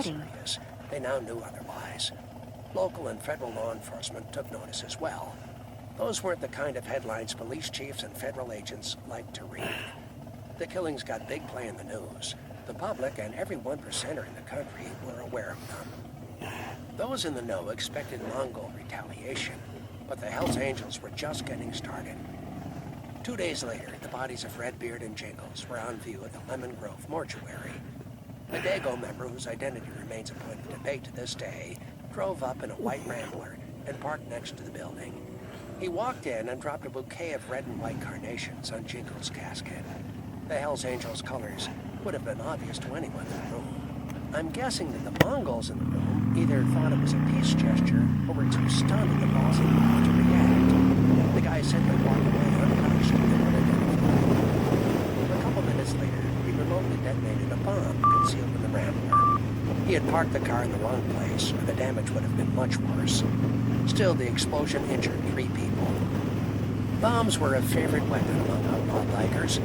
serious. They now knew otherwise. Local and federal law enforcement took notice as well. Those weren't the kind of headlines police chiefs and federal agents liked to read. The killings got big play in the news. The public and every 1%er in the country were aware of them. Those in the know expected Mongol retaliation, but the Hells Angels were just getting started. 2 days later, the bodies of Redbeard and Jingles were on view at the Lemon Grove mortuary. A Dago member whose identity remains a point of debate to this day drove up in a white Rambler and parked next to the building. He walked in and dropped a bouquet of red and white carnations on Jingles' casket. The Hells Angels' colors would have been obvious to anyone in the room. I'm guessing that the Mongols in the room either thought it was a peace gesture or were too stunned at the passing to react. The guy simply walked away untouched and unidentified. A couple minutes later, he remotely detonated a bomb concealed in the Rambler. He had parked the car in the wrong place, or the damage would have been much worse. Still, the explosion injured 3 people. Bombs were a favorite weapon among outlaw bikers.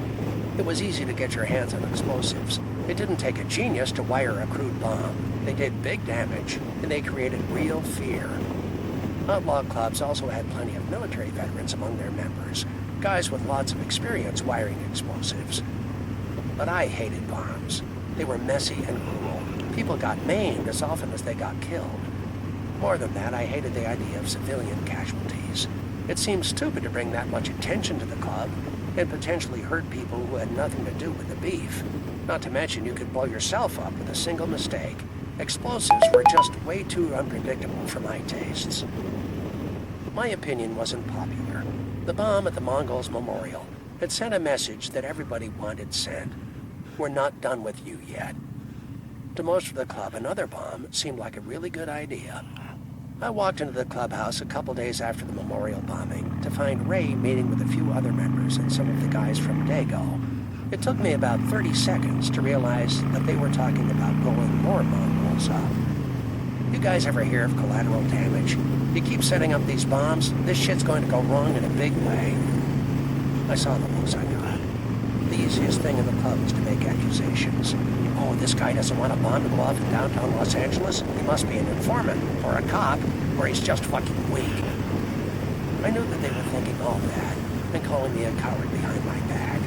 It was easy to get your hands on explosives. It didn't take a genius to wire a crude bomb. They did big damage, and they created real fear. Outlaw clubs also had plenty of military veterans among their members, guys with lots of experience wiring explosives. But I hated bombs. They were messy and cruel. People got maimed as often as they got killed. More than that, I hated the idea of civilian casualties. It seemed stupid to bring that much attention to the club and potentially hurt people who had nothing to do with the beef. Not to mention you could blow yourself up with a single mistake. Explosives were just way too unpredictable for my tastes. My opinion wasn't popular. The bomb at the Mongols' memorial had sent a message that everybody wanted sent. We're not done with you yet. To most of the club, another bomb seemed like a really good idea. I walked into the clubhouse a couple days after the memorial bombing to find Ray meeting with a few other members and some of the guys from Dago. It took me about 30 seconds to realize that they were talking about blowing more Mongols up. You guys ever hear of collateral damage? You keep setting up these bombs, this shit's going to go wrong in a big way. I saw the looks I got. The easiest thing in the club is to make accusations. Oh, this guy doesn't want a bomb to go off in downtown Los Angeles? He must be an informant, or a cop, or he's just fucking weak. I knew that they were thinking all that, and calling me a coward behind my back.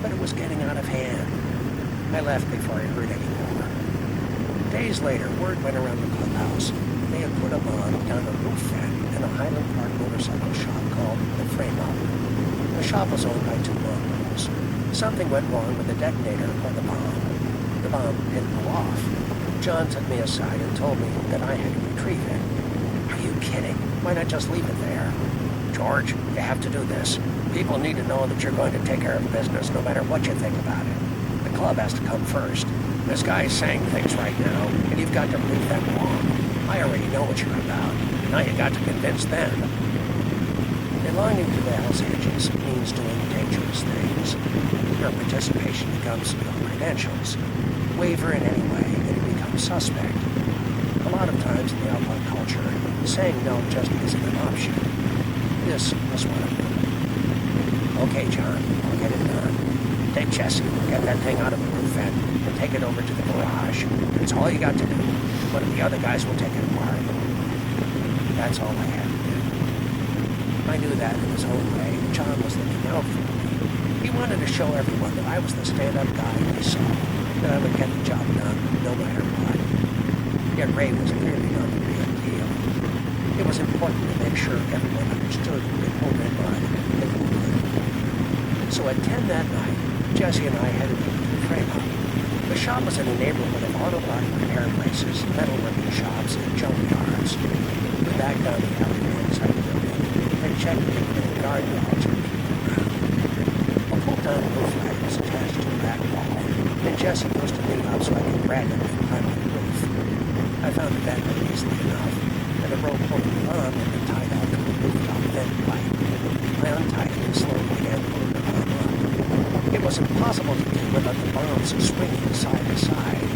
But it was getting out of hand. I left before I heard any more. Days later, word went around the clubhouse. They had put a bomb down a roof vent in a Highland Park motorcycle shop called The Frame Up. The shop was owned by 2 Mongols. Something went wrong with the detonator or the bomb. The bomb didn't go off. John took me aside and told me that I had to retrieve it. Are you kidding? Why not just leave it there? George, you have to do this. People need to know that you're going to take care of business no matter what you think about it. The club has to come first. This guy's saying things right now, and you've got to prove them wrong. I already know what you're about. Now you got to convince them. Belonging to the Hells Angels means doing dangerous things. Your participation becomes your credentials. Waver in any way, and you become suspect. A lot of times in the outlaw culture, saying no just isn't an option. This was one of them. Okay, John, I'll get it done. Take Jesse, get that thing out of the roof vent, and take it over to the garage. That's all you got to do. One of the other guys will take it apart. That's all I had to do. I knew that in his own way, John was looking out for me. He wanted to show everyone that I was the stand-up guy they saw, that I would get the job done no matter what. Yet Ray was clearly not the real deal. It was important to make sure everyone understood that home and mud they were good. So at 10 that night, Jesse and I headed over to the Frame Up. The shop was in a neighborhood of auto body repair places, metalworking shops, and junkyards. We backed down the alley inside the building and checked the guard dogs and people around. A pull-down roof light was attached to the back wall, and Jesse posted me up so I could grab it and climb on the roof. I found the vent easily enough, and a rope holding the bomb had been tied out to the rooftop vent pipe. I untied it and slowly began pulling the bomb up. It was impossible to do without the bombs swinging side to side.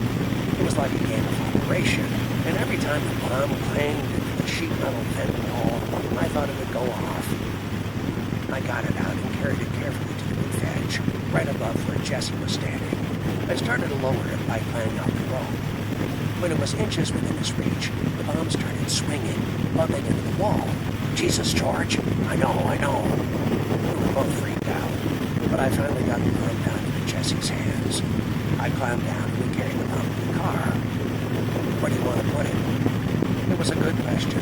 It was like a game of operation, and every time the bomb clanged into the sheet metal vent wall, I thought it would go off. I got it out and carried it carefully to the roof edge, right above where Jesse was standing. I started to lower it by playing out the rope. When it was inches within his reach, the bomb started swinging, bumping into the wall. Jesus, George. I know. We were both freaked out, but I finally got the bomb down into Jesse's hands. I climbed down and we carried the bomb to the car. Where do you want to put it? It was a good question.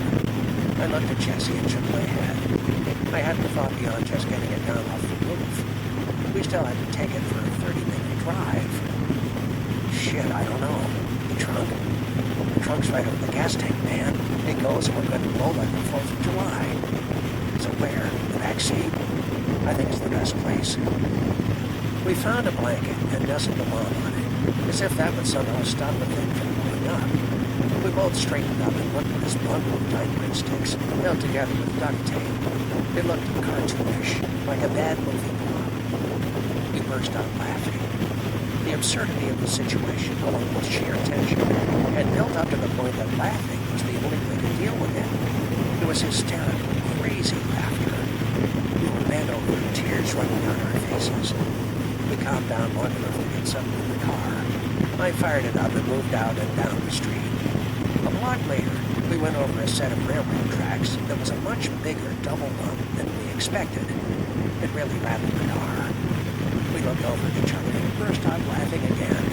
I looked at Jesse and shook my head. I hadn't thought beyond just getting it down off the roof. We still had to take it for a 30-minute drive. Shit, I don't know. The trunk? The trunk's right over the gas tank, man. It goes and we're going to blow like the 4th of July. So where? The back seat? I think it's the best place. We found a blanket and nestled the bomb on it, as if that would somehow stop the thing from blowing up. We both straightened up and looked at this bundle of dynamite sticks held together with duct tape. It looked cartoonish, like a bad movie plot. We burst out laughing. The absurdity of the situation, along with sheer tension, had built up to the point that laughing was the only way to deal with it. It was hysterical, crazy laughter. We were bent over, tears running down our faces. We calmed down long enough to get something in the car. I fired it up and moved out and down the street. A block later, we went over a set of railroad tracks that was a much bigger double bump than we expected. It really rattled the car. We looked over at each other and burst out laughing again.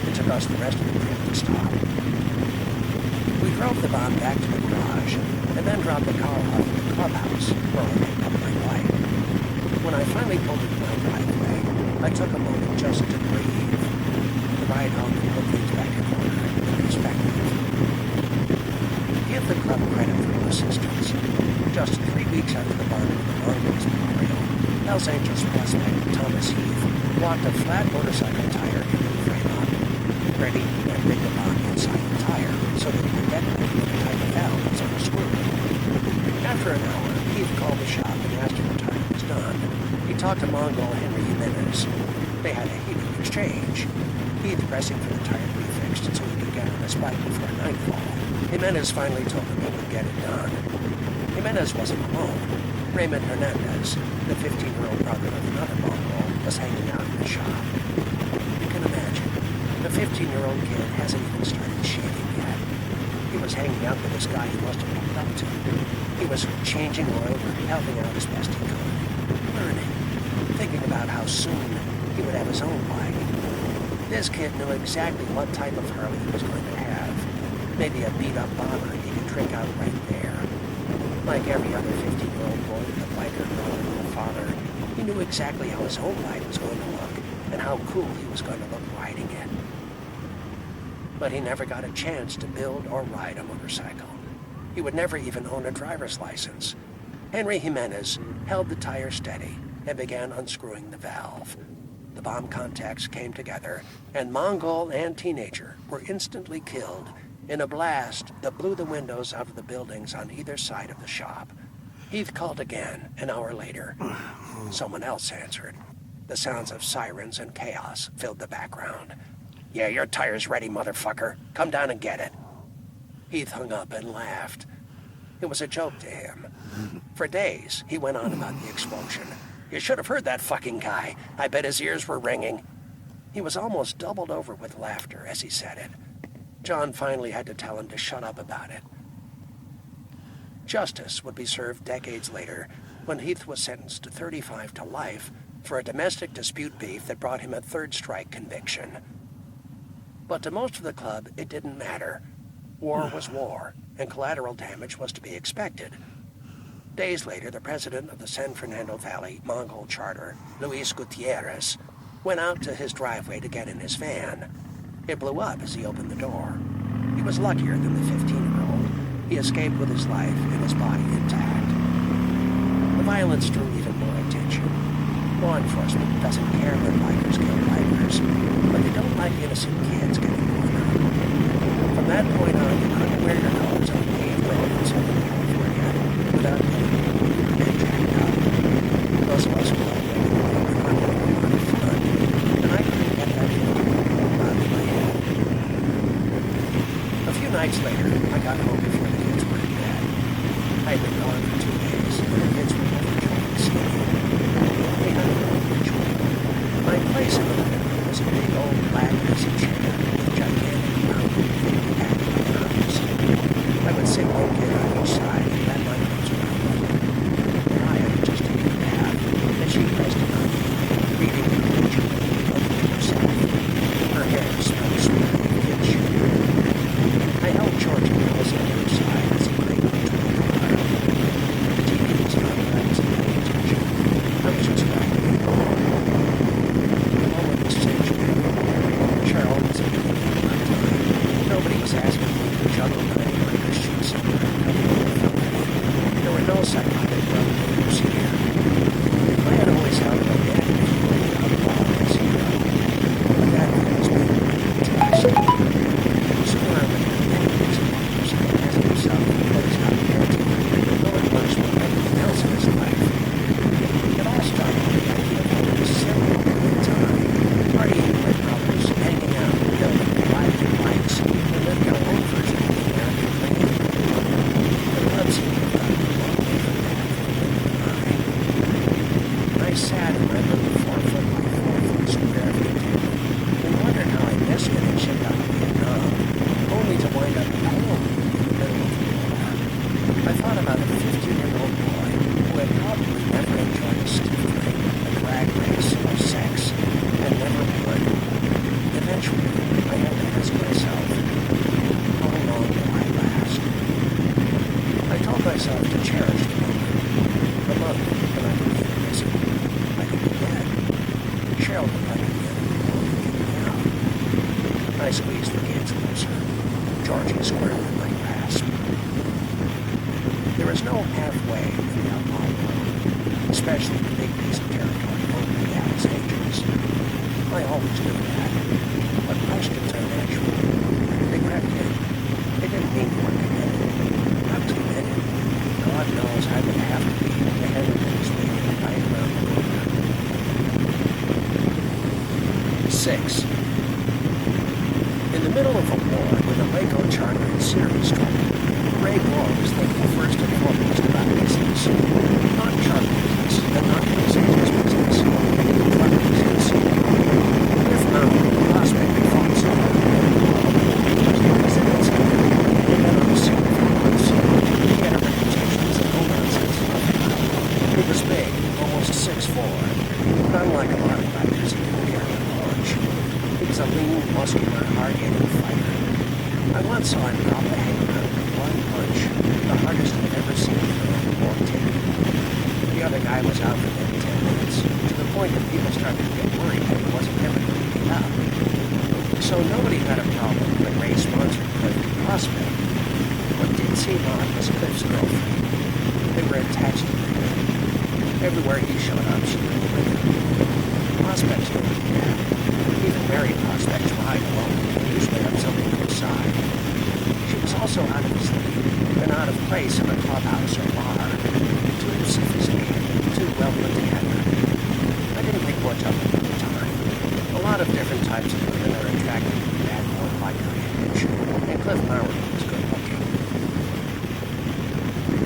It took us the rest of the trip to stop. We drove the bomb back to the garage and then dropped the car off at the clubhouse where I picked up my bike. When I finally pulled into my driveway, I took a moment just to breathe. The ride home and put things back in order and perspective. Give the club credit for their assistance. Just 3 weeks after the bombing of the Mongols Memorial, Los Angeles prospect Thomas Heath walked a flat motorcycle tire into the frame up, ready and rig the bomb inside the tire so that it would detonate with a type of valve was unscrewed. After an hour, Heath called the shop and asked if the tire was done. He talked to Mongol Henry Jimenez. They had a heated exchange. Heath pressing for the tire to be fixed so he could get on his bike before nightfall. Jimenez finally told him he would get it done. Jimenez wasn't alone. Raymond Hernandez, the 15-year-old brother of another Mongol, was hanging out in the shop. You can imagine, the 15-year-old kid hasn't even started shaving yet. He was hanging out with this guy he must have looked up to. He was changing oil and helping out as best he could. Learning, thinking about how soon he would have his own bike. This kid knew exactly what type of Harley he was going to have. Maybe a beat-up bomber he could trick out right there. Like every other 15-year-old boy with a biker brother or father, he knew exactly how his own bike was going to look and how cool he was going to look riding it. But he never got a chance to build or ride a motorcycle. He would never even own a driver's license. Henry Jimenez held the tire steady and began unscrewing the valve. The bomb contacts came together, and Mongol and teenager were instantly killed in a blast that blew the windows out of the buildings on either side of the shop. Heath called again an hour later. Someone else answered. The sounds of sirens and chaos filled the background. "Yeah, your tire's ready, motherfucker. Come down and get it." Heath hung up and laughed. It was a joke to him. For days, he went on about the explosion. "You should have heard that fucking guy. I bet his ears were ringing." He was almost doubled over with laughter as he said it. John finally had to tell him to shut up about it. Justice would be served decades later when Heath was sentenced to 35 to life for a domestic dispute beef that brought him a third strike conviction. But to most of the club, it didn't matter. War was war, and collateral damage was to be expected. Days later, the president of the San Fernando Valley Mongol Charter, Luis Gutierrez, went out to his driveway to get in his van. It blew up as he opened the door. He was luckier than the 15-year-old. He escaped with his life and his body intact. The violence drew even more attention. Law enforcement doesn't care when bikers kill bikers, but they don't like innocent kids getting blown up. From that point on, you couldn't wear your clothes on paved roads in Southern California without getting jacked up. Those of us who loved it were having fun, and I couldn't get that feeling out of my head. A few nights later, I got home before the kids were in bed. I had been gone for 2 days, and the kids were overjoyed seeing me. They had a little ritual. My place in the living room was a big old black easy chair with gigantic mountain was asking me to juggle the many British sheets of there were no psychotic relatives here. I had always held my dad out of all this hero, but that has been trust. Sooner or later, many years of years, as himself, was not guilty, no one works with anything else in his life. It all started with the idea of going to several at a time, partying with brothers, hanging out, building, riding bikes, and living our own version of the American dream. The club seemed to have gotten a long way from that than I sat in my little 4-foot by 4-foot square container and wondered how I missed getting shipped out of Vietnam, only to wind up home in the middle of the war. I thought about a 15-year-old boy who had probably never enjoyed a stiff drink, a drag race, or sex, and never would. Eventually, I had to ask myself, how long will I last? I told myself to cherish the moment when I could be in prison. I could be dead. Cheryl would let me in and kick me out. I squeezed the kids closer. Georgie squirmed in my grasp. There is no halfway in the outlaw world, especially the big piece of territory owned by Los Angeles. I always knew that, but questions are natural. They crept in. They didn't mean you were committed. Not too many. God knows I would have to be the head of things waiting right around the corner. 6. In the middle of a war with a Waco charter in serious trouble, Ray Gore was thinking first and foremost about business. Not charter business, and not Los Angeles business. Drug business. Cliff Mountain, prospect of Fox and residents had been on the scene for months. He had a reputation as a no-nonsense lover. He was big, almost 6'4", but unlike a lot of bikers, he didn't carry a punch. He was a lean, muscular, hard-hitting fighter. I once saw him drop a hammer with one punch, the hardest I've ever seen thrown or taken. The other guy was out for maybe 10 minutes, to the point that people started to get worried that he wasn't ever going to get out. So nobody had a problem when Ray sponsored Cliff to Prospect. What did seem odd was Cliff's girlfriend. They were attached to him. Everywhere he showed up, she went with him. Prospects don't care. Even married prospects ride alone and usually have something to their side. She was also out of his league and out of place in a clubhouse or bar. Too sophisticated, too well put together. I didn't think much of it at the time. A lot of different types of women are attracted to that more biker image, and Cliff Mountain was good looking.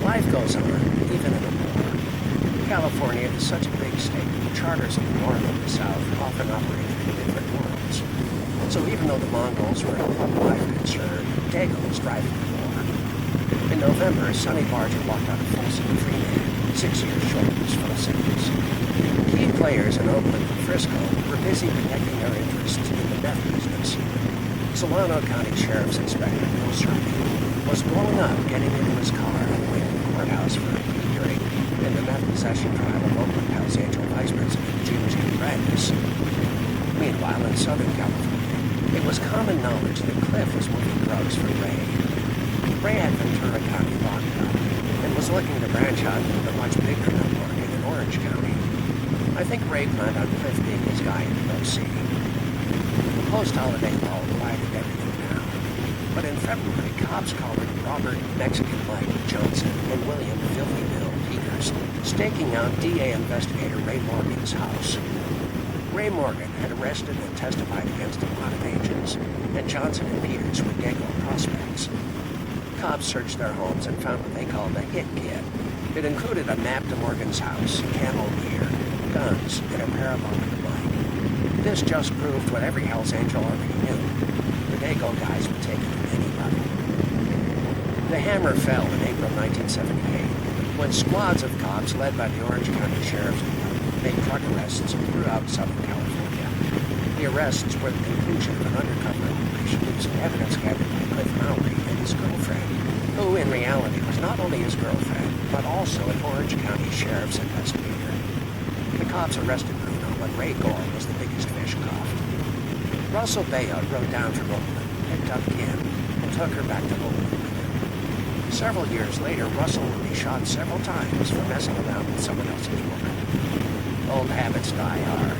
Life goes on, even in a war. California is such a big state. Charters in the north and the south often operated in different worlds. So even though the Mongols were a club-wide concern, Dago was driving the war. In November, Sonny Barger walked out of Folsom free man, 6 years short of his full sentence. Key players in Oakland and Frisco were busy protecting their interests in the meth business. Solano County Sheriff's Inspector Bill Sharkey was blown up getting into his car on the way to the courthouse for a plea hearing in the meth possession trial of Oakland Hells Angel Vice President James Brandis. Meanwhile, in Southern California, it was common knowledge that Cliff was moving drugs for Ray. Ray had Ventura County locked up and was looking to branch out into the much bigger drug market in Orange County. I think Ray planned on Cliff being his guy in the OC. The post-holiday lull quieted everything down. But in February, cops collared Robert Mexican Mike Johnson and William Filthy Bill Peters, staking out DA investigator Ray Morgan's house. Ray Morgan had arrested and testified against a lot of agents, and Johnson and Peters were Dago prospects. Cops searched their homes and found what they called a hit kit. It included a map to Morgan's house, camo gear, guns, and a parabolic mic. This just proved what every Hells Angel already knew. The Dago guys would take it to anybody. The hammer fell in April 1978, when squads of cops led by the Orange County Sheriff's Department made drug arrests throughout Southern California. The arrests were the conclusion of an undercover operation using evidence gathered by Cliff Mowry and his girlfriend, who in reality was not only his girlfriend, but also an Orange County Sheriff's investigator. The cops arrested Bruno when Ray Gore was the biggest fish cuffed. Russell Bayard rode down from Oakland, picked up Kim, took her back to Oakland. Several years later, Russell would be shot several times for messing around with someone else's woman. Old habits die hard.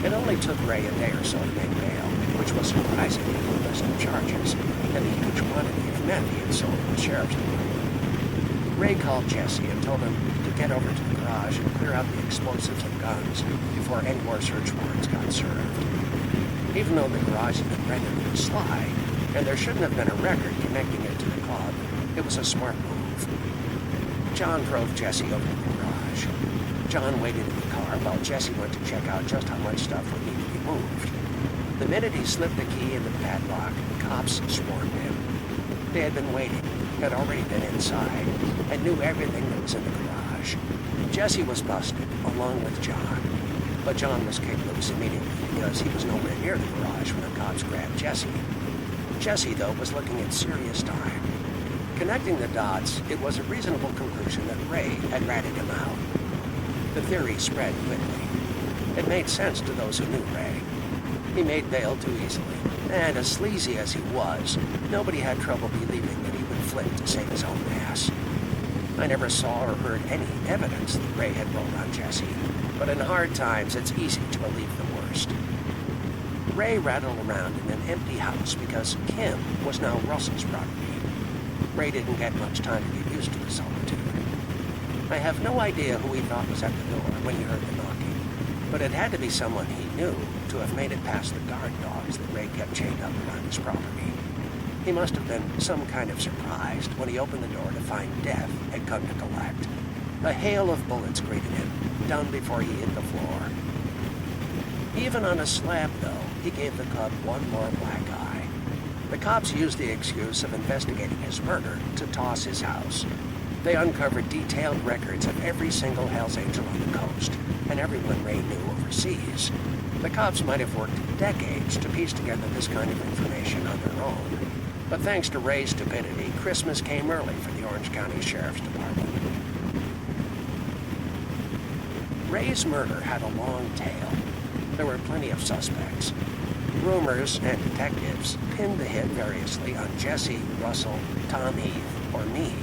It only took Ray a day or so to make bail, which was surprising given the list of charges and the huge quantity of meth he had sold to the sheriff's department. Ray called Jesse and told him to get over to the garage and clear out the explosives and guns before any more search warrants got served. Even though the garage had been rented for a slide, and there shouldn't have been a record connecting it to the club, it was a smart move. John drove Jesse over to the garage. John waited in the car while Jesse went to check out just how much stuff would need to be moved. The minute he slipped the key in the padlock, cops swarmed him. They had been waiting, had already been inside, and knew everything that was in the garage. Jesse was busted, along with John. But John was kicked loose immediately because he was nowhere near the garage when the cops grabbed Jesse. Jesse, though, was looking at serious time. Connecting the dots, it was a reasonable conclusion that Ray had ratted him out. The theory spread quickly. It made sense to those who knew Ray. He made bail too easily, and as sleazy as he was, nobody had trouble believing that he would flip to save his own ass. I never saw or heard any evidence that Ray had rolled on Jesse, but in hard times it's easy to believe the worst. Ray rattled around in an empty house because Kim was now Russell's property. Ray didn't get much time to get used to the solitude. I have no idea who he thought was at the door when he heard the knocking, but it had to be someone he knew to have made it past the guard dogs that Ray kept chained up around his property. He must have been some kind of surprised when he opened the door to find death had come to collect. A hail of bullets greeted him, down before he hit the floor. Even on a slab, though, he gave the club one more black eye. The cops used the excuse of investigating his murder to toss his house. They uncovered detailed records of every single Hells Angel on the coast, and everyone Ray knew overseas. The cops might have worked decades to piece together this kind of information on their own. But thanks to Ray's stupidity, Christmas came early for the Orange County Sheriff's Department. Ray's murder had a long tail. There were plenty of suspects. Rumors and detectives pinned the hit variously on Jesse, Russell, Tom Heath, or me.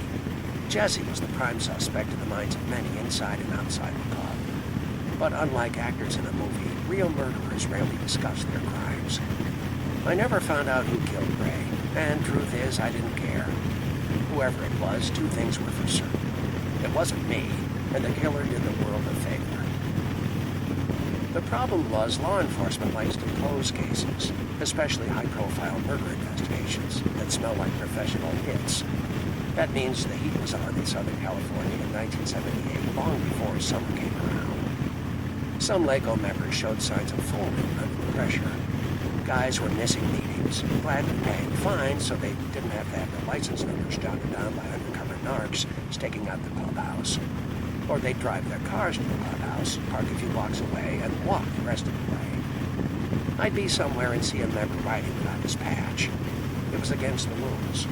Jesse was the prime suspect in the minds of many inside and outside the club. But unlike actors in a movie, real murderers rarely discuss their crimes. I never found out who killed Ray, and truth is, I didn't care. Whoever it was, two things were for certain. It wasn't me, and the killer did the world a favor. The problem was law enforcement likes to close cases, especially high-profile murder investigations that smell like professional hits. That means the heat was on in Southern California in 1978, long before summer came around. Some LEGO members showed signs of folding under the pressure. Guys were missing meetings, gladly paying fines so they didn't have to have their license numbers jotted down by undercover narcs staking out the clubhouse. Or they'd drive their cars to the clubhouse, park a few blocks away, and walk the rest of the way. I'd be somewhere and see a member riding without his patch. It was against the rules.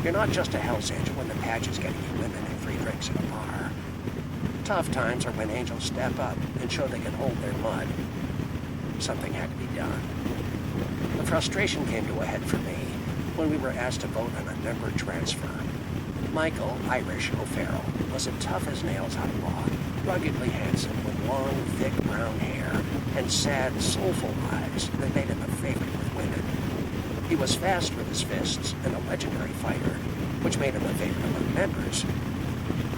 You're not just a Hells Angel when the patch is getting you women and free drinks at a bar. Tough times are when angels step up and show they can hold their mud. Something had to be done. The frustration came to a head for me when we were asked to vote on a member transfer. Michael, Irish O'Farrell, was a tough-as-nails outlaw, ruggedly handsome with long, thick brown hair and sad, soulful eyes that made him a favorite with women. He was fast with his fists and a legendary fighter, which made him a favorite among members.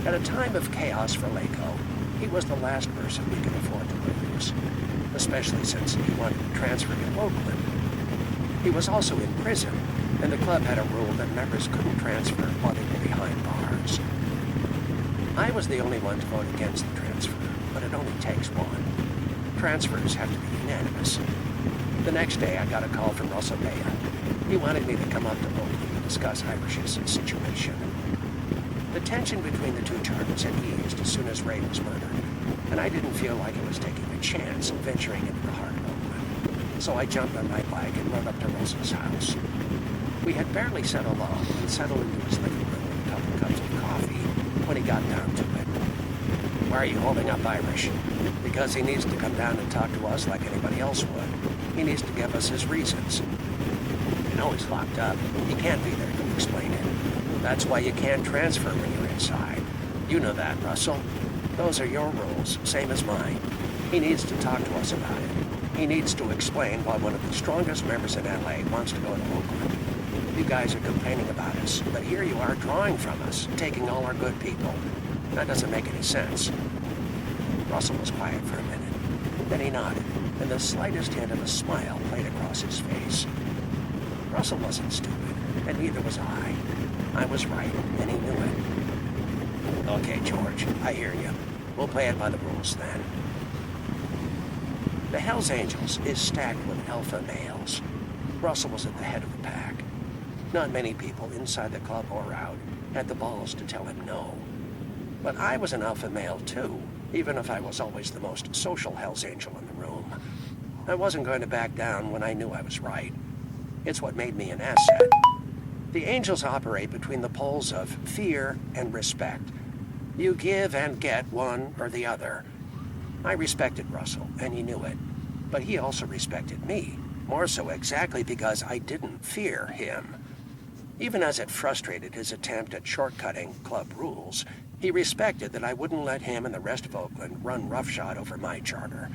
At a time of chaos for Laco, he was the last person we could afford to lose, especially since he wanted to transfer to Oakland. He was also in prison, and the club had a rule that members couldn't transfer while they were behind bars. I was the only one to vote against the transfer, but it only takes one. Transfers have to be unanimous. The next day, I got a call from Russell Bea. He wanted me to come up to Oakland to discuss Irish's situation. The tension between the two targets had eased as soon as Ray was murdered, and I didn't feel like I was taking a chance of venturing into the heart of Oakland. So I jumped on my bike and rode up to Russell's house. We had barely said hello and settled into his living room with a couple cups of coffee when he got down to it. Why are you holding up Irish? Because he needs to come down and talk to us like anybody else would. He needs to give us his reasons. Now he's locked up. He can't be there to explain it. That's why you can't transfer when you're inside. You know that, Russell. Those are your rules, same as mine. He needs to talk to us about it. He needs to explain why one of the strongest members in LA wants to go to Oakland. You guys are complaining about us, but here you are drawing from us, taking all our good people. That doesn't make any sense. Russell was quiet for a minute. Then he nodded, and the slightest hint of a smile played across his face. Russell wasn't stupid, and neither was I. I was right, and he knew it. Okay, George, I hear you. We'll play it by the rules then. The Hells Angels is stacked with alpha males. Russell was at the head of the pack. Not many people inside the club or out had the balls to tell him no. But I was an alpha male too, even if I was always the most social Hells Angel in the room. I wasn't going to back down when I knew I was right. It's what made me an asset. The Angels operate between the poles of fear and respect. You give and get one or the other. I respected Russell, and he knew it. But he also respected me, more so exactly because I didn't fear him. Even as it frustrated his attempt at shortcutting club rules, he respected that I wouldn't let him and the rest of Oakland run roughshod over my charter.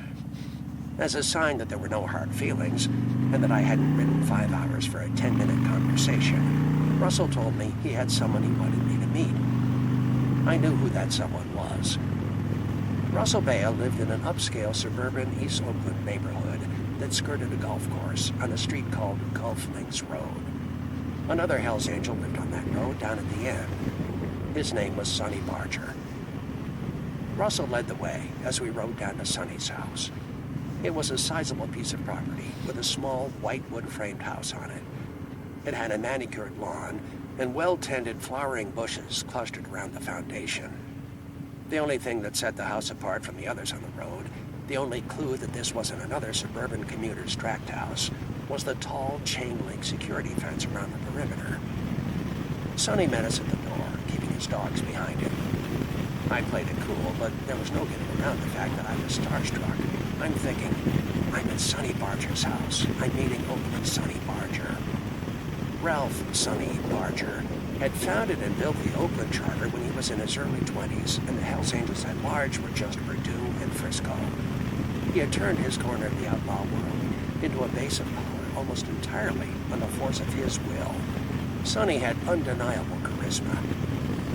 As a sign that there were no hard feelings, and that I hadn't ridden 5 hours for a 10-minute conversation, Russell told me he had someone he wanted me to meet. I knew who that someone was. Russell Bale lived in an upscale suburban East Oakland neighborhood that skirted a golf course on a street called Gulf Links Road. Another Hells Angel lived on that road down at the end. His name was Sonny Barger. Russell led the way as we rode down to Sonny's house. It was a sizable piece of property with a small white wood-framed house on it. It had a manicured lawn and well-tended flowering bushes clustered around the foundation. The only thing that set the house apart from the others on the road, the only clue that this wasn't another suburban commuter's tract house, was the tall chain-link security fence around the perimeter. Sonny met us at the door, keeping his dogs behind him. I played it cool, but there was no getting around the fact that I was starstruck. I'm thinking, I'm at Sonny Barger's house. I'm meeting Oakland Sonny Barger. Ralph Sonny Barger had founded and built the Oakland Charter when he was in his early 20s, and the Hells Angels at large were just Purdue and Frisco. He had turned his corner of the outlaw world into a base of power almost entirely on the force of his will. Sonny had undeniable charisma.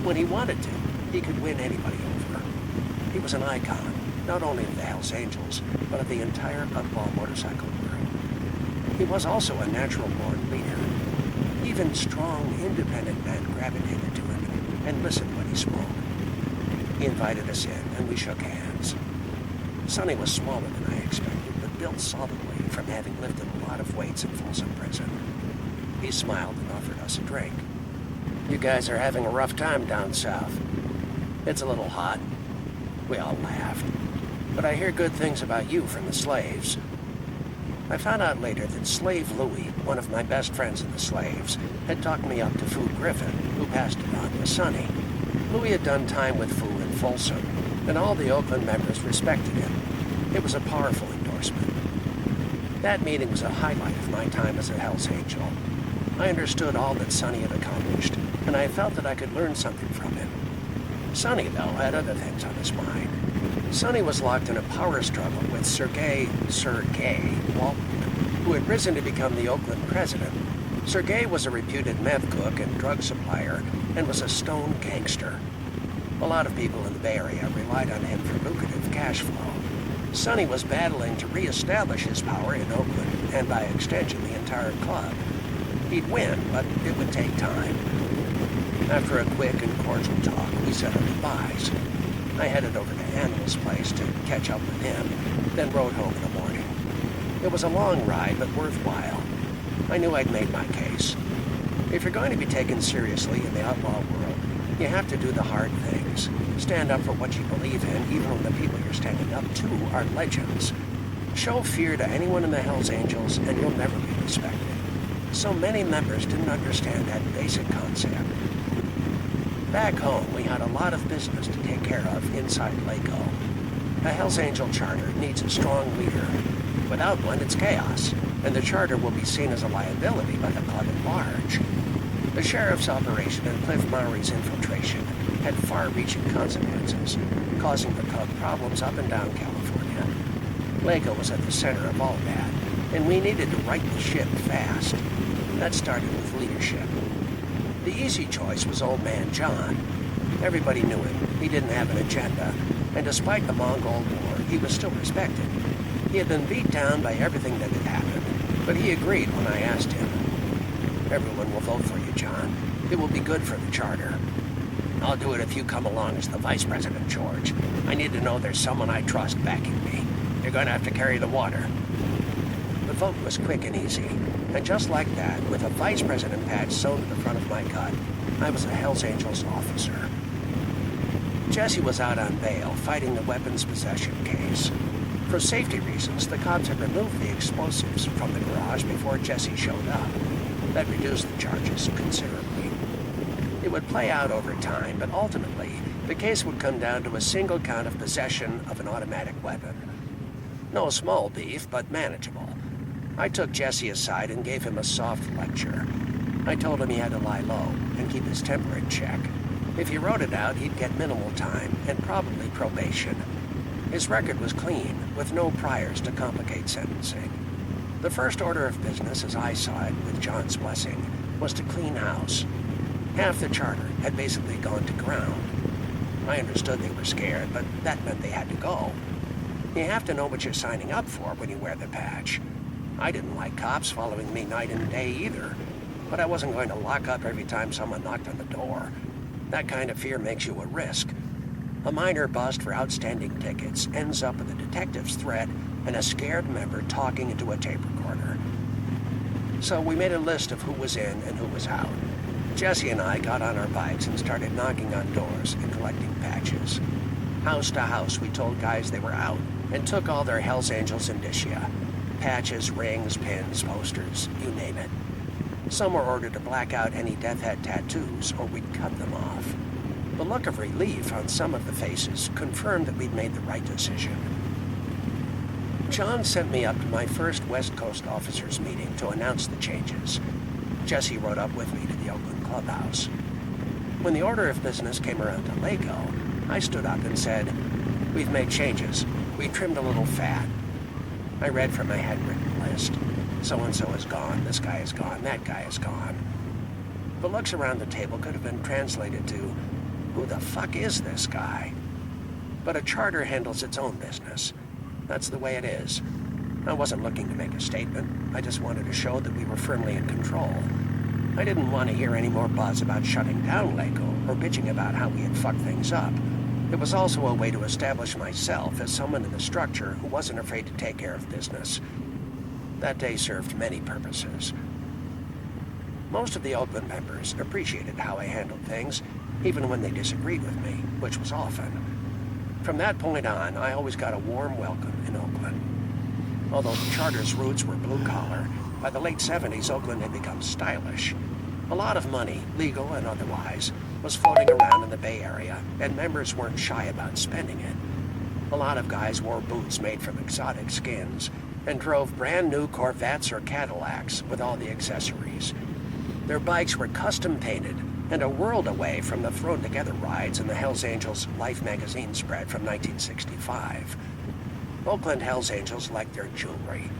When he wanted to, he could win anybody over. He was an icon, not only of the Hells Angels, but of the entire outlaw motorcycle world. He was also a natural-born leader. Even strong, independent men gravitated to him and listened when he spoke. He invited us in, and we shook hands. Sonny was smaller than I expected, but built solidly from having lifted a lot of weights in Folsom Prison. He smiled and offered us a drink. You guys are having a rough time down south. It's a little hot. We all laughed. But I hear good things about you from the slaves. I found out later that Slave Louie, one of my best friends in the slaves, had talked me up to Fu Griffin, who passed it on to Sonny. Louie had done time with Fu in Folsom, and all the Oakland members respected him. It was a powerful endorsement. That meeting was a highlight of my time as a Hells Angel. I understood all that Sonny had accomplished, and I felt that I could learn something from him. Sonny, though, had other things on his mind. Sonny was locked in a power struggle with Sergei Walton, who had risen to become the Oakland president. Sergei was a reputed meth cook and drug supplier, and was a stone gangster. A lot of people in the Bay Area relied on him for lucrative cash flow. Sonny was battling to reestablish his power in Oakland, and by extension the entire club. He'd win, but it would take time. After a quick and cordial talk, we said our goodbyes. I headed over to Animal's place to catch up with him, then rode home in the morning. It was a long ride, but worthwhile. I knew I'd made my case. If you're going to be taken seriously in the outlaw world, you have to do the hard things. Stand up for what you believe in, even when the people you're standing up to are legends. Show fear to anyone in the Hells Angels, and you'll never be respected. So many members didn't understand that basic concept. Back home, we had a lot of business to take care of inside Laco. A Hells Angel charter needs a strong leader. Without one, it's chaos. and the charter will be seen as a liability by the club at large. The sheriff's operation and Cliff Mowry's infiltration had far-reaching consequences, causing the club problems up and down California. Lago was at the center of all that, and we needed to right the ship fast. That started with leadership. The easy choice was old man John. Everybody knew him. He didn't have an agenda, and despite the Mongol War, he was still respected. He had been beat down by everything that had happened, but he agreed when I asked him. Everyone will vote for you, John. It will be good for the charter. I'll do it if you come along as the vice president, George. I need to know there's someone I trust backing me. You're going to have to carry the water. The vote was quick and easy, and just like that, with a vice president patch sewn to the front of my gut, I was a Hells Angels officer. Jesse was out on bail, fighting the weapons possession case. For safety reasons, the cops had removed the explosives from the garage before Jesse showed up. That reduced the charges considerably. It would play out over time, but ultimately, the case would come down to a single count of possession of an automatic weapon. No small beef, but manageable. I took Jesse aside and gave him a soft lecture. I told him he had to lie low and keep his temper in check. If he wrote it out, he'd get minimal time and probably probation. His record was clean, with no priors to complicate sentencing. The first order of business, as I saw it, with John's blessing, was to clean house. Half the charter had basically gone to ground. I understood they were scared, but that meant they had to go. You have to know what you're signing up for when you wear the patch. I didn't like cops following me night and day either, but I wasn't going to lock up every time someone knocked on the door. That kind of fear makes you a risk. A minor bust for outstanding tickets ends up with a detective's threat and a scared member talking into a tape recorder. So we made a list of who was in and who was out. Jesse and I got on our bikes and started knocking on doors and collecting patches. House to house, we told guys they were out and took all their Hells Angels indicia. Patches, rings, pins, posters, you name it. Some were ordered to black out any death head tattoos or we'd cut them off. The look of relief on some of the faces confirmed that we'd made the right decision. John sent me up to my first West Coast officers meeting to announce the changes. Jesse rode up with me to the Oakland clubhouse. When the order of business came around to Lago, I stood up and said, "We've made changes. We trimmed a little fat." I read from my handwritten list. So-and-so is gone, this guy is gone, that guy is gone. The looks around the table could have been translated to, who the fuck is this guy? But a charter handles its own business. That's the way it is. I wasn't looking to make a statement. I just wanted to show that we were firmly in control. I didn't want to hear any more buzz about shutting down Lago or bitching about how we had fucked things up. It was also a way to establish myself as someone in the structure who wasn't afraid to take care of business. That day served many purposes. Most of the Oakland members appreciated how I handled things, even when they disagreed with me, which was often. From that point on, I always got a warm welcome in Oakland. Although the charter's roots were blue-collar, by the late 70s, Oakland had become stylish. A lot of money, legal and otherwise, was floating around in the Bay Area, and members weren't shy about spending it. A lot of guys wore boots made from exotic skins, and drove brand-new Corvettes or Cadillacs with all the accessories. Their bikes were custom-painted, and a world away from the thrown-together rides in the Hells Angels Life magazine spread from 1965. Oakland Hells Angels liked their jewelry.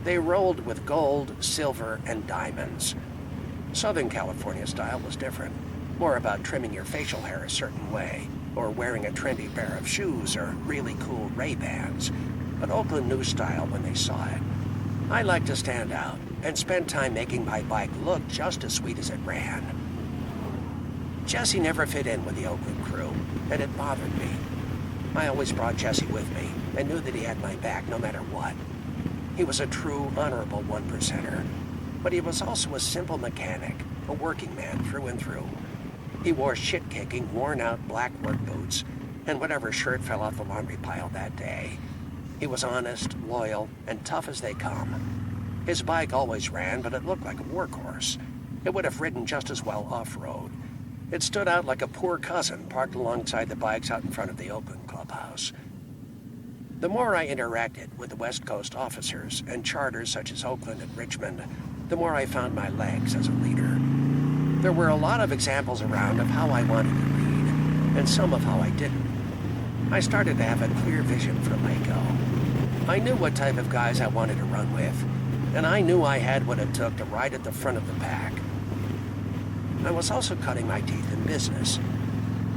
They rolled with gold, silver, and diamonds. Southern California style was different, more about trimming your facial hair a certain way, or wearing a trendy pair of shoes or really cool Ray-Bans. But Oakland knew style when they saw it. I liked to stand out and spend time making my bike look just as sweet as it ran. Jesse never fit in with the Oakland crew, and it bothered me. I always brought Jesse with me and knew that he had my back no matter what. He was a true, honorable one-percenter, but he was also a simple mechanic, a working man through and through. He wore shit-kicking, worn-out black work boots and whatever shirt fell off the laundry pile that day. He was honest, loyal, and tough as they come. His bike always ran, but it looked like a workhorse. It would have ridden just as well off-road. It stood out like a poor cousin parked alongside the bikes out in front of the Oakland clubhouse. The more I interacted with the West Coast officers and charters such as Oakland and Richmond, the more I found my legs as a leader. There were a lot of examples around of how I wanted to lead, and some of how I didn't. I started to have a clear vision for Waco. I knew what type of guys I wanted to run with, and I knew I had what it took to ride at the front of the pack. I was also cutting my teeth in business.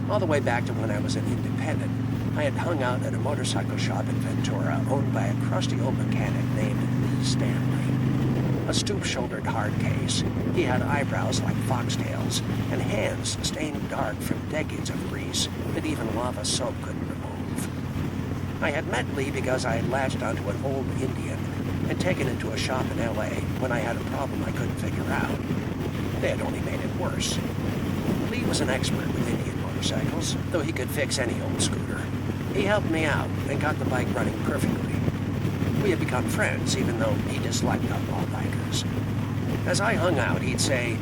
All the way back to when I was an independent, I had hung out at a motorcycle shop in Ventura owned by a crusty old mechanic named Lee Stanley. A stoop-shouldered hard case, he had eyebrows like foxtails and hands stained dark from decades of grease that even lava soap couldn't remove. I had met Lee because I had latched onto an old Indian and taken it to a shop in L.A. when I had a problem I couldn't figure out. They had only made it worse. Lee was an expert with Indian motorcycles, though he could fix any old scooter. He helped me out and got the bike running perfectly. We had become friends, even though he disliked outlaw bikers. As I hung out, he'd say,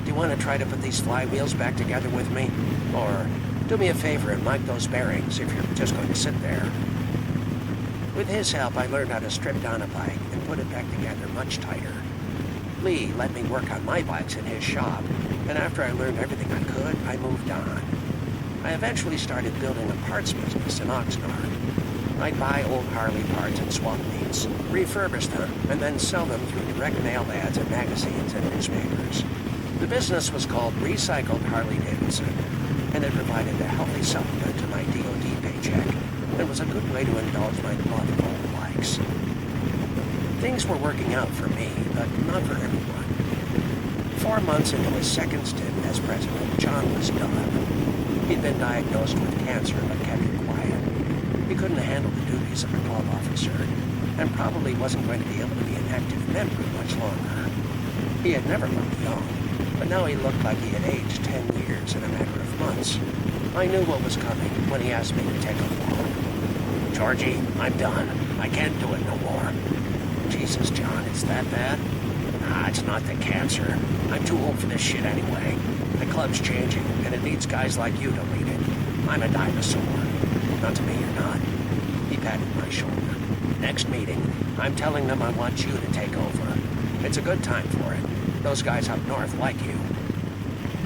"Do you want to try to put these flywheels back together with me? Or, do me a favor and mic those bearings if you're just going to sit there." With his help, I learned how to strip down a bike and put it back together much tighter. Lee let me work on my bikes in his shop, and after I learned everything I could, I moved on. I eventually started building a parts business in Oxnard. I'd buy old Harley parts at swap meets, refurbish them, and then sell them through direct mail ads in magazines and newspapers. The business was called Recycled Harley-Davidson, and it provided a healthy supplement to my DoD paycheck, and was a good way to indulge my love of old bikes. Things were working out for me, but not for everyone. 4 months into his second stint as president, John was done. He'd been diagnosed with cancer, but kept it quiet. He couldn't handle the duties of a club officer, and probably wasn't going to be able to be an active member much longer. He had never looked young, but now he looked like he had aged 10 years in a matter of months. I knew what was coming when he asked me to take a walk. "Georgie, I'm done. I can't do it no more." "Jesus, John, it's that bad?" "Ah, it's not the cancer. I'm too old for this shit anyway. The club's changing, and it needs guys like you to lead it. I'm a dinosaur. Not to me, you're not." He patted my shoulder. "Next meeting, I'm telling them I want you to take over. It's a good time for it. Those guys up north like you."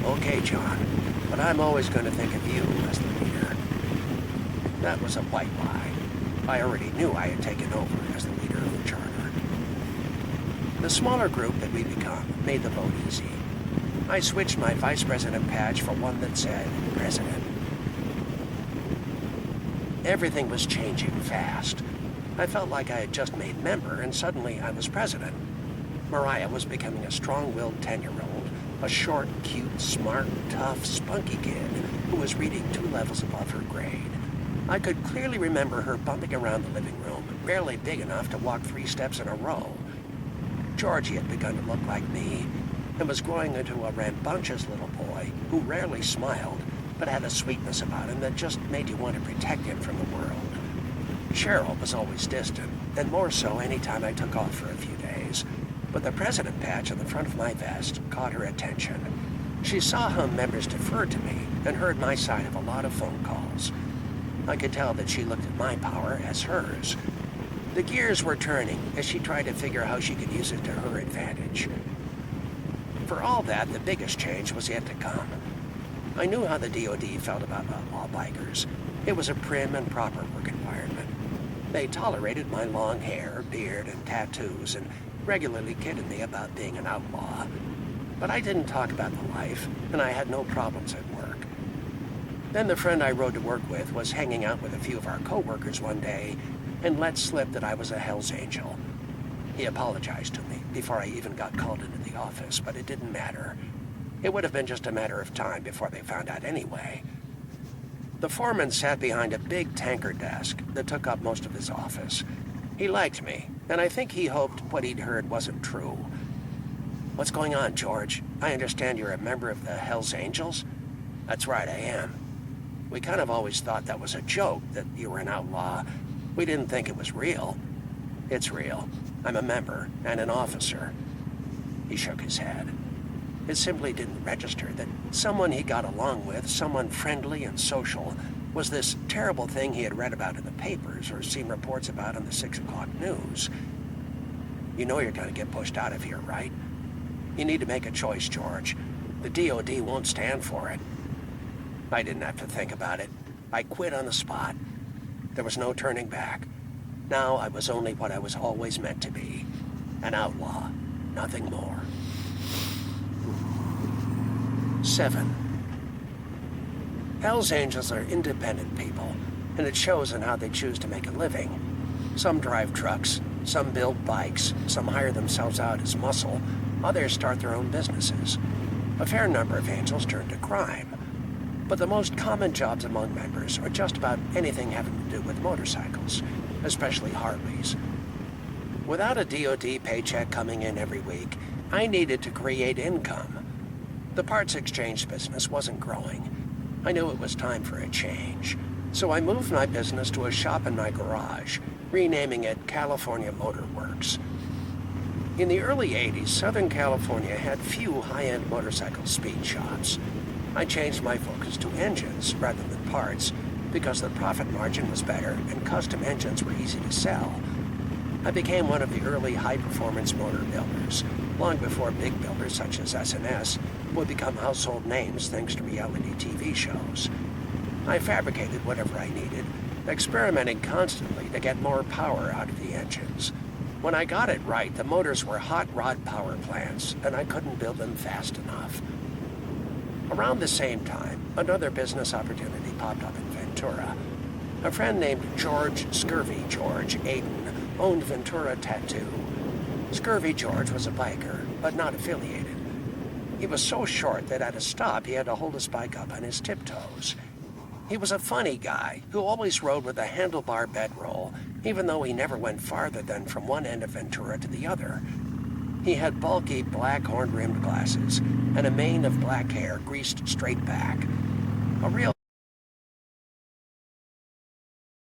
"Okay, John, but I'm always going to think of you as the leader." That was a white lie. I already knew I had taken over as the leader of the charter. The smaller group that we become made the vote easy. I switched my vice president patch for one that said president. Everything was changing fast. I felt like I had just made member, and suddenly I was president. Mariah was becoming a strong-willed 10-year-old, a short, cute, smart, tough, spunky kid who was reading 2 levels above her grade. I could clearly remember her bumping around the living room, barely big enough to walk 3 steps in a row. Georgie had begun to look like me, and was growing into a rambunctious little boy who rarely smiled, but had a sweetness about him that just made you want to protect him from the world. Cheryl was always distant, and more so any time I took off for a few days, but the president patch on the front of my vest caught her attention. She saw how members deferred to me and heard my side of a lot of phone calls. I could tell that she looked at my power as hers. The gears were turning as she tried to figure how she could use it to her advantage. For all that, the biggest change was yet to come. I knew how the DoD felt about outlaw bikers. It was a prim and proper work environment. They tolerated my long hair, beard, and tattoos, and regularly kidded me about being an outlaw. But I didn't talk about the life, and I had no problems at work. Then the friend I rode to work with was hanging out with a few of our co-workers one day and let slip that I was a Hell's Angel. He apologized to me before I even got called into the office, but it didn't matter. It would have been just a matter of time before they found out anyway. The foreman sat behind a big tanker desk that took up most of his office. He liked me, and I think he hoped what he'd heard wasn't true. "What's going on, George? I understand you're a member of the Hells Angels?" "That's right, I am. We kind of always thought that was a joke, that you were an outlaw. We didn't think it was real." "It's real. I'm a member and an officer." He shook his head. It simply didn't register that someone he got along with, someone friendly and social, was this terrible thing he had read about in the papers or seen reports about on the 6 o'clock news. You know you're going to get pushed out of here, right? You need to make a choice, George. The DOD won't stand for it. I didn't have to think about it. I quit on the spot. There was no turning back. Now I was only what I was always meant to be. An outlaw. Nothing more. 7. Hell's Angels are independent people, and it shows in how they choose to make a living. Some drive trucks, some build bikes, some hire themselves out as muscle, others start their own businesses. A fair number of angels turn to crime. But the most common jobs among members are just about anything having to do with motorcycles, especially Harleys. Without a DOD paycheck coming in every week, I needed to create income. The parts exchange business wasn't growing. I knew it was time for a change, so I moved my business to a shop in my garage, renaming it California Motor Works. In the early 80s, Southern California had few high-end motorcycle speed shops. I changed my focus to engines rather than parts because the profit margin was better and custom engines were easy to sell. I became one of the early high-performance motor builders, long before big builders such as S&S would become household names thanks to reality TV shows. I fabricated whatever I needed, experimenting constantly to get more power out of the engines. When I got it right, the motors were hot rod power plants, and I couldn't build them fast enough. Around the same time, another business opportunity popped up in Ventura. A friend named Scurvy George Aiden owned Ventura Tattoo. Scurvy George was a biker, but not affiliated. He was so short that at a stop he had to hold his bike up on his tiptoes. He was a funny guy who always rode with a handlebar bedroll, even though he never went farther than from one end of Ventura to the other. He had bulky black horn-rimmed glasses and a mane of black hair greased straight back. A real